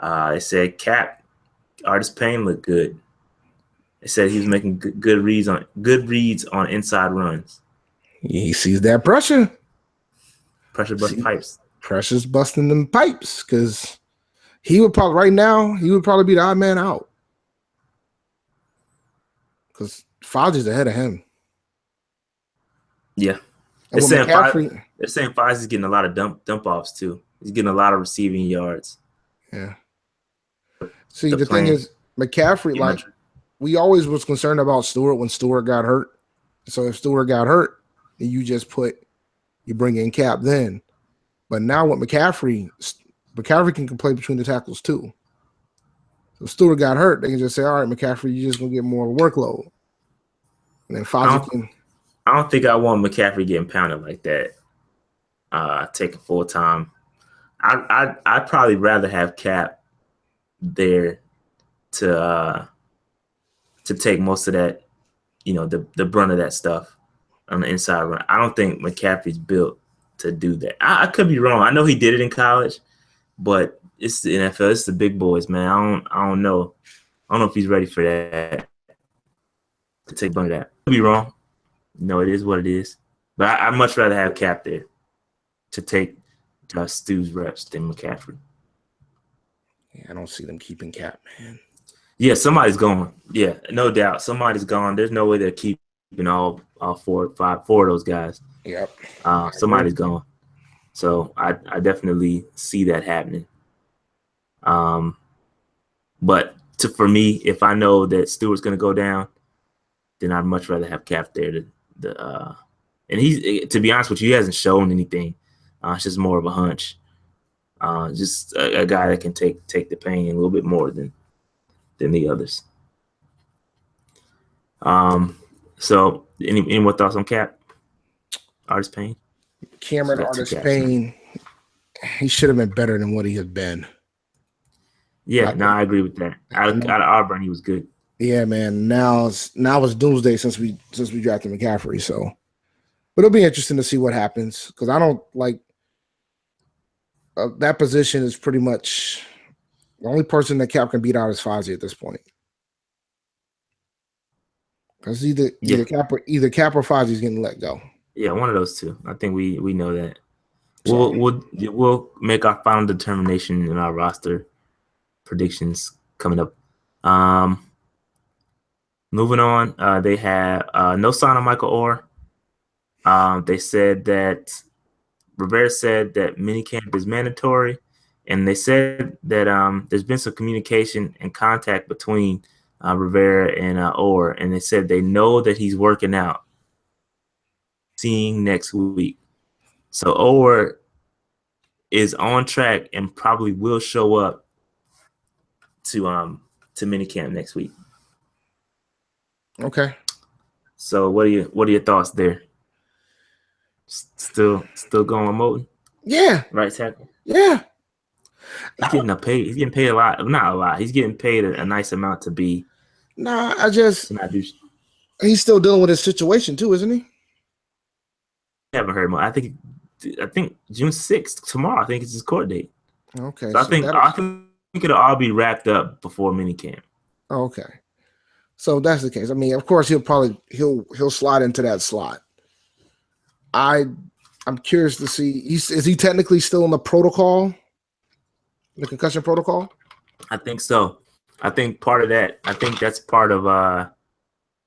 They said Cap, Artis Payne looked good. They said he was making good reads on inside runs. He sees that pressure. Pressure bust pipes. Pressure's busting them pipes because he would probably be the odd man out. Because Fauci's ahead of him. Yeah. They're saying Fauci's getting a lot of dump offs too. He's getting a lot of receiving yards. Yeah. See, the thing is, McCaffrey, we always was concerned about Stewart when Stewart got hurt. So if Stewart got hurt, you bring in Cap then. But now with McCaffrey can play between the tackles too. So if Stewart got hurt, they can just say, all right, McCaffrey, you're just going to get more workload. And then Fauci can. I don't think I want McCaffrey getting pounded like that. Taking full time. I'd probably rather have Cap there to take most of that, the brunt of that stuff on the inside run. I don't think McCaffrey's built to do that. I could be wrong. I know he did it in college, but it's the NFL. It's the big boys, man. I don't know. I don't know if he's ready for that. To take brunt of that. I could be wrong. No, it is what it is. But I'd much rather have Cap there to take Stu's reps than McCaffrey. Yeah, I don't see them keeping Cap, man. Yeah, somebody's gone. Yeah, no doubt. Somebody's gone. There's no way they're keeping all four of those guys. Yep. Somebody's gone. So I definitely see that happening. But for me, if I know that Stewart's going to go down, then I'd much rather have Cap there. And he's, to be honest with you, he hasn't shown anything. It's just more of a hunch. Just a guy that can take the pain a little bit more than the others. So any more thoughts on Cap? Artis Payne? Cameron Artis Payne, he should have been better than what he has been. Yeah, I agree with that. Out of Auburn, he was good. Yeah, man. Now it's doomsday since we drafted McCaffrey. So, but it'll be interesting to see what happens because I don't like that position is pretty much the only person that Cap can beat out is Fozzie at this point. Because either Cap or Fozzie's getting let go. Yeah, one of those two. I think we know that. So, we'll make our final determination in our roster predictions coming up. Moving on, they have no sign of Michael Orr. They said that Rivera said that minicamp is mandatory, and they said that there's been some communication and contact between Rivera and Orr, and they said they know that he's working out. Seeing next week, so Orr is on track and probably will show up to minicamp next week. Okay. So what are your thoughts there? Still going with Moten? Yeah. Right tackle? Yeah. He's getting paid a lot. Not a lot. He's getting paid a nice amount to be. Nah, he's still dealing with his situation too, isn't he? I haven't heard more. I think June 6th, tomorrow, I think it's his court date. Okay. So I think it'll all be wrapped up before minicamp. Okay. So that's the case. I mean, of course, he'll slide into that slot. I'm curious to see. Is he technically still in the protocol, the concussion protocol? I think so. I think part of that. I think that's part of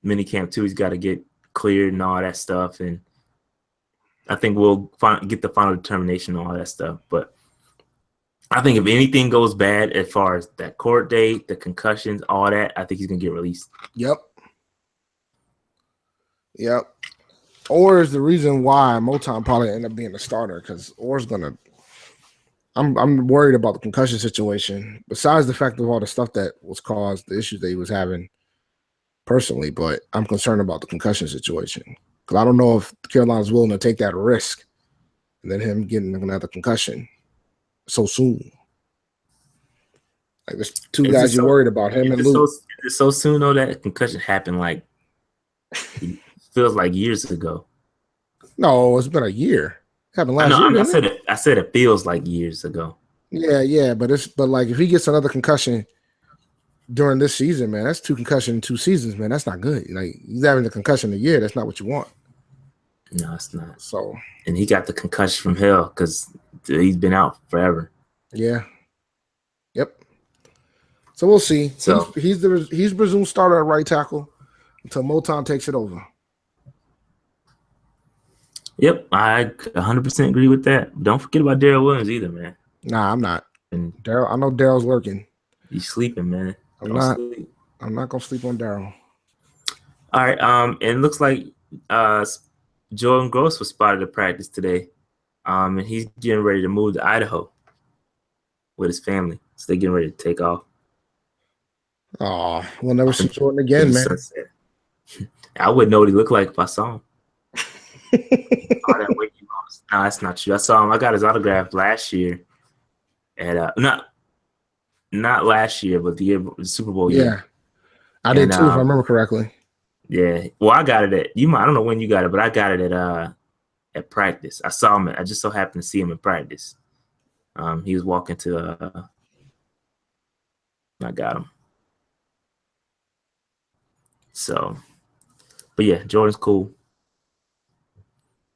minicamp too. He's got to get cleared and all that stuff, and I think we'll get the final determination on all that stuff. But I think if anything goes bad as far as that court date, the concussions, all that, I think he's gonna get released. Yep. Or is the reason why Motown probably end up being the starter because Orr's gonna. I'm worried about the concussion situation. Besides the fact of all the stuff that was caused, the issues that he was having personally, but I'm concerned about the concussion situation because I don't know if Carolina's willing to take that risk and then him getting another concussion so soon. Like there's two guys you're worried about, him and Luke. It's so soon though that concussion happened like it feels like years ago. No, it's been a year. It happened last year. I said it feels like years ago. Yeah, but like if he gets another concussion during this season, man, that's 2 concussions in 2 seasons, man. That's not good. Like he's having a concussion a year. That's not what you want. No, it's not. So, and he got the concussion from hell because he's been out forever. Yeah. Yep. So we'll see. So he's presumed starter at right tackle until Motown takes it over. Yep, I 100% agree with that. Don't forget about Darrell Williams either, man. Nah, I'm not. And Darrell, I know Darrell's lurking. He's sleeping, man. I'm not gonna sleep on Darrell. All right. And it looks like Jordan Gross was spotted at practice today. And he's getting ready to move to Idaho with his family. So they're getting ready to take off. Oh, we'll never see Jordan again, man. Sunset. I wouldn't know what he looked like if I saw him. All that weight he lost. No, that's not true. I saw him. I got his autograph last year. At not last year, but the Super Bowl year. Yeah, I did too, if I remember correctly. Yeah, well, I got it at I don't know when you got it, but I got it at practice. I saw him. I just so happened to see him in practice. He was walking to. I got him. So, but yeah, Jordan's cool.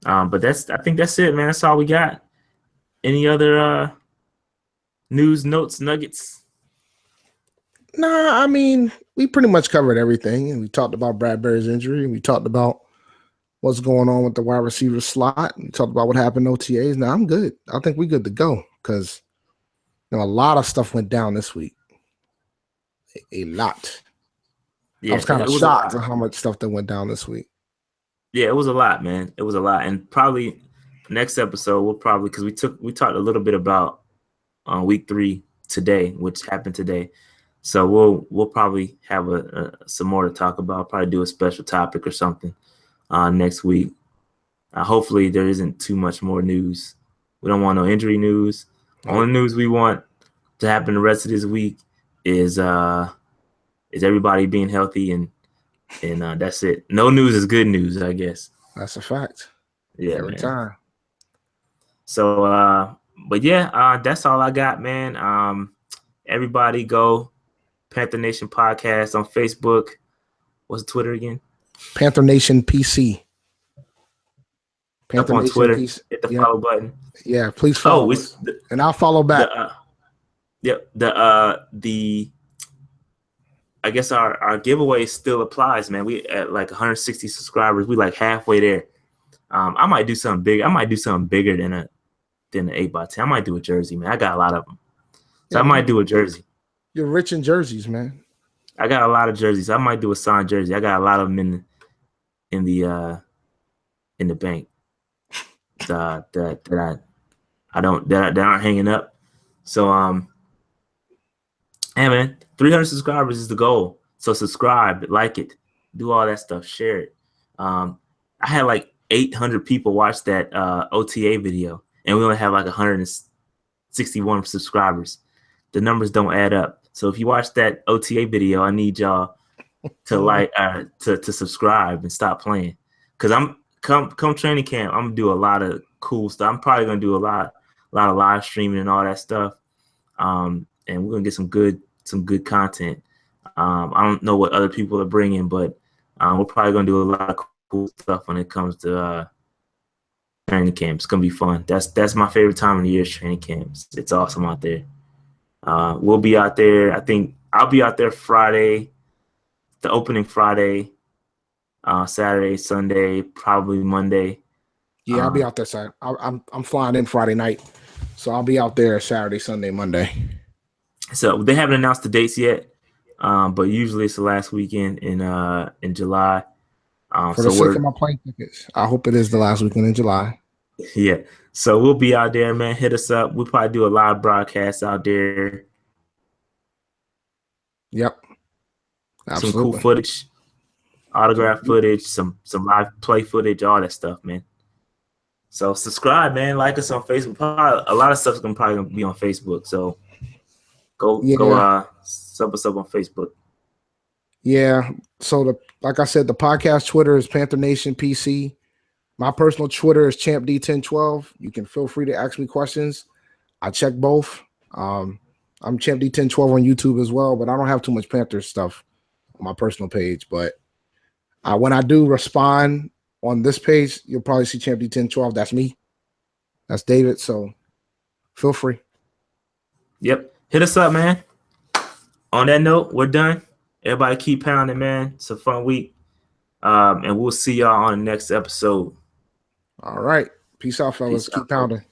But I think that's it, man. That's all we got. Any other news, notes, nuggets? Nah, I mean, we pretty much covered everything. And we talked about Bradbury's injury. And we talked about what's going on with the wide receiver slot. We talked about what happened in OTAs. Now, I'm good. I think we're good to go because a lot of stuff went down this week. A lot. Yeah, I was kind of shocked at how much stuff that went down this week. Yeah, it was a lot, man. It was a lot. And probably next episode, we'll probably, because we talked a little bit about week 3 today, which happened today. So we'll probably have some more to talk about. Probably do a special topic or something next week. Hopefully there isn't too much more news. We don't want no injury news. Only news we want to happen the rest of this week is everybody being healthy and that's it. No news is good news, I guess. That's a fact. Yeah, every time. So but yeah, that's all I got, man. Everybody go Panther Nation Podcast on Facebook. What's Twitter again? Panther Nation PC. Panther Nation on Twitter. PC. Hit the follow button. Yeah, please follow us. And I'll follow back. I guess our giveaway still applies, man. We at like 160 subscribers. We like halfway there. I might do something big. I might do something bigger than an 8x10. I might do a jersey, man. I got a lot of them. So I might do a jersey. You're rich in jerseys, man. I got a lot of jerseys. I might do a signed jersey. I got a lot of them in the bank that aren't hanging up. So hey man, 300 subscribers is the goal. So subscribe, like it, do all that stuff, share it. I had like 800 people watch that OTA video, and we only have like 161 subscribers. The numbers don't add up. So if you watch that OTA video, I need y'all to to subscribe and stop playing. Cause I'm come training camp, I'm gonna do a lot of cool stuff. I'm probably gonna do a lot of live streaming and all that stuff. And we're gonna get some good content. I don't know what other people are bringing, but we're probably gonna do a lot of cool stuff when it comes to training camps. It's gonna be fun. That's my favorite time of the year, training camps. It's awesome out there. We'll be out there. I think I'll be out there Friday, the opening Friday, Saturday, Sunday, probably Monday. Yeah, I'll be out there Saturday. I'm flying in Friday night So I'll be out there Saturday, Sunday, Monday. So they haven't announced the dates yet, but usually it's the last weekend in July. For the sake of my plane tickets, I hope it is the last weekend in July. Yeah. So we'll be out there, man. Hit us up. We'll probably do a live broadcast out there. Yep. Absolutely. Some cool footage, autograph footage, some live play footage, all that stuff, man. So subscribe, man. Like us on Facebook. Probably, a lot of stuff's probably gonna be on Facebook. So go sub us up on Facebook. Yeah. So like I said, the podcast Twitter is Panther Nation PC. My personal Twitter is ChampD1012. You can feel free to ask me questions. I check both. I'm ChampD1012 on YouTube as well, but I don't have too much Panther stuff on my personal page. But when I do respond on this page, you'll probably see ChampD1012. That's me. That's David. So feel free. Yep. Hit us up, man. On that note, we're done. Everybody keep pounding, man. It's a fun week. And we'll see y'all on the next episode. All right. Peace out, fellas. Keep pounding.